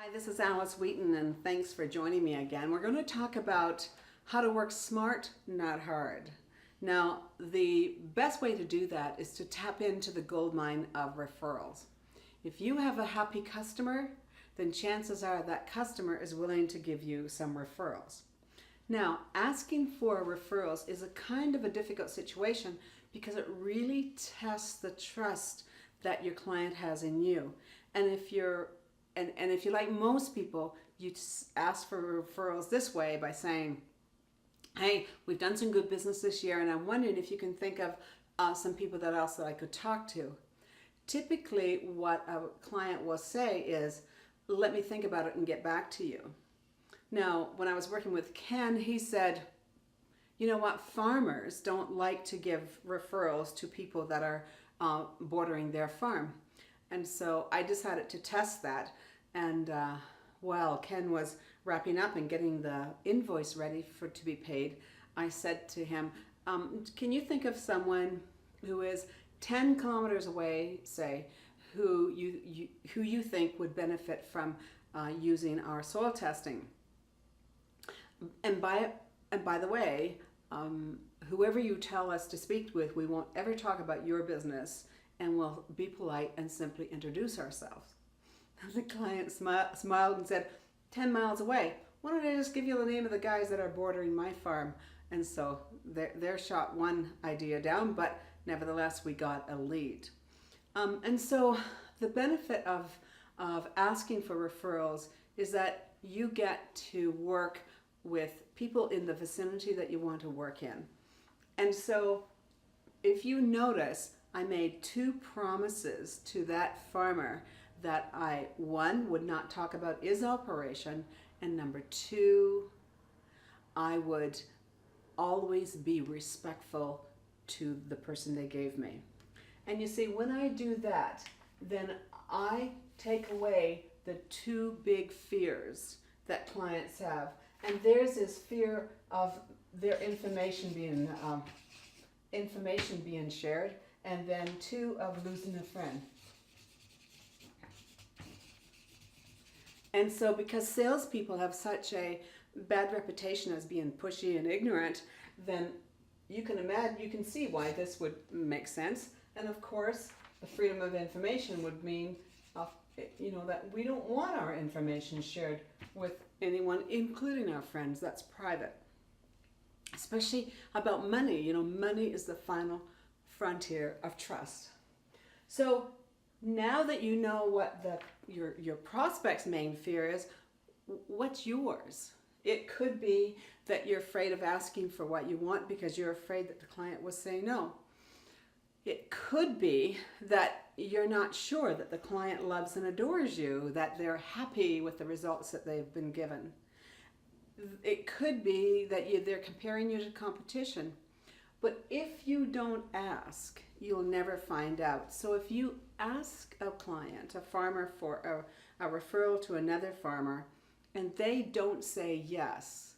Hi, this is Alice Wheaton, and thanks for joining me again. We're going to talk about how to work smart, not hard. Now, the best way to do that is to tap into the gold mine of referrals. If you have a happy customer, then chances are that customer is willing to give you some referrals. Now, asking for referrals is a kind of a difficult situation because it really tests the trust that your client has in you. And if you're if you, like most people, you ask for referrals this way by saying, hey, we've done some good business this year and I'm wondering if you can think of some people that else that I could talk to. Typically what a client will say is, let me think about it and get back to you. Now, when I was working with Ken, he said, you know what, farmers don't like to give referrals to people that are bordering their farm. And so I decided to test that. And while Ken was wrapping up and getting the invoice ready to be paid, I said to him, can you think of someone who is 10 kilometers away, say, who you think would benefit from using our soil testing? And by the way, whoever you tell us to speak with, we won't ever talk about your business, and we'll be polite and simply introduce ourselves. And the client smiled and said, 10 miles away. Why don't I just give you the name of the guys that are bordering my farm? And so they're shot one idea down, but nevertheless, we got a lead. And so the benefit of asking for referrals is that you get to work with people in the vicinity that you want to work in. And so if you notice, I made 2 promises to that farmer that I, 1, would not talk about his operation, and number 2, I would always be respectful to the person they gave me. And you see, when I do that, then I take away the 2 big fears that clients have. And theirs is fear of their information being shared, and then 2, of losing a friend. And so because salespeople have such a bad reputation as being pushy and ignorant, then you can see why this would make sense. And of course, the freedom of information would mean that we don't want our information shared with anyone, including our friends. That's private. Especially about money. Money is the final frontier of trust. So now that you know what your prospect's main fear is, what's yours? It could be that you're afraid of asking for what you want because you're afraid that the client will say no. It could be that you're not sure that the client loves and adores you, that they're happy with the results that they've been given. It could be that they're comparing you to competition. But if you don't ask, you'll never find out. So if you ask a client, a farmer, for a referral to another farmer, and they don't say yes,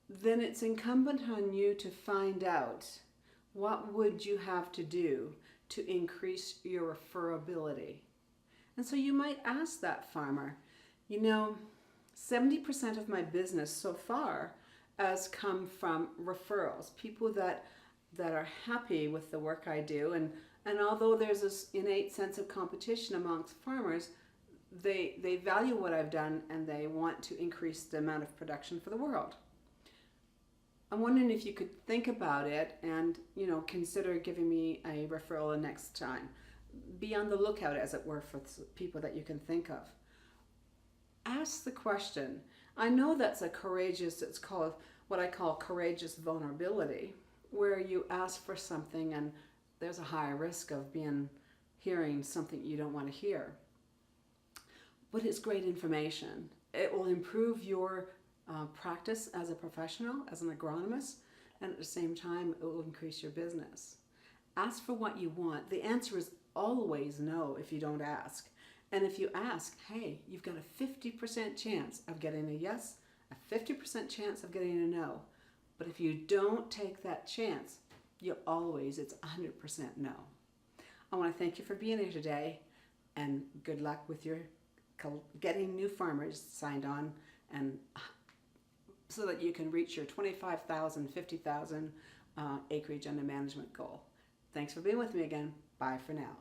then it's incumbent on you to find out what would you have to do to increase your referability. And so you might ask that farmer, 70% of my business so far has come from referrals, people that are happy with the work I do. And although there's this innate sense of competition amongst farmers, they value what I've done and they want to increase the amount of production for the world. I'm wondering if you could think about it and, consider giving me a referral the next time. Be on the lookout, as it were, for people that you can think of. Ask the question. I know that's it's called what I call courageous vulnerability, where you ask for something and there's a high risk of hearing something you don't want to hear. But it's great information. It will improve your practice as a professional, as an agronomist, and at the same time, it will increase your business. Ask for what you want. The answer is always no if you don't ask. And if you ask, hey, you've got a 50% chance of getting a yes, a 50% chance of getting a no. But if you don't take that chance, it's 100% no. I want to thank you for being here today, and good luck with your getting new farmers signed on, and so that you can reach your 25,000, 50,000 acreage under management goal. Thanks for being with me again. Bye for now.